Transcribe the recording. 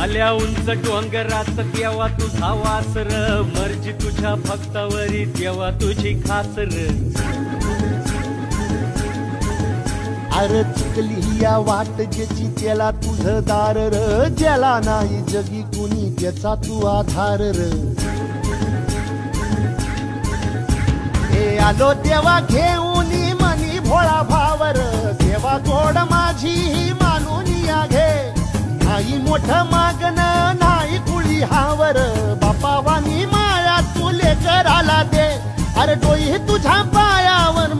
आल्या उंच डोंगरात तेव्हा तुझा वासर, मर्जी तुझ्या भक्तावरी तेव्हा तुझी खासर. अरे चुकली या वाट ज्याची त्याला तुझं दार र, ज्याला नाही जगी कुणी त्याचा तू आधार र. हे आलो तेव्हा घेऊन मनी भोळा भावर, तेव्हा गोड माझी ही मानून या घे. नाही मोठं मागण नाही कुळी हावर, बापावानी माया तू लेकराला दे. अरे डोई तुझ्या पायावर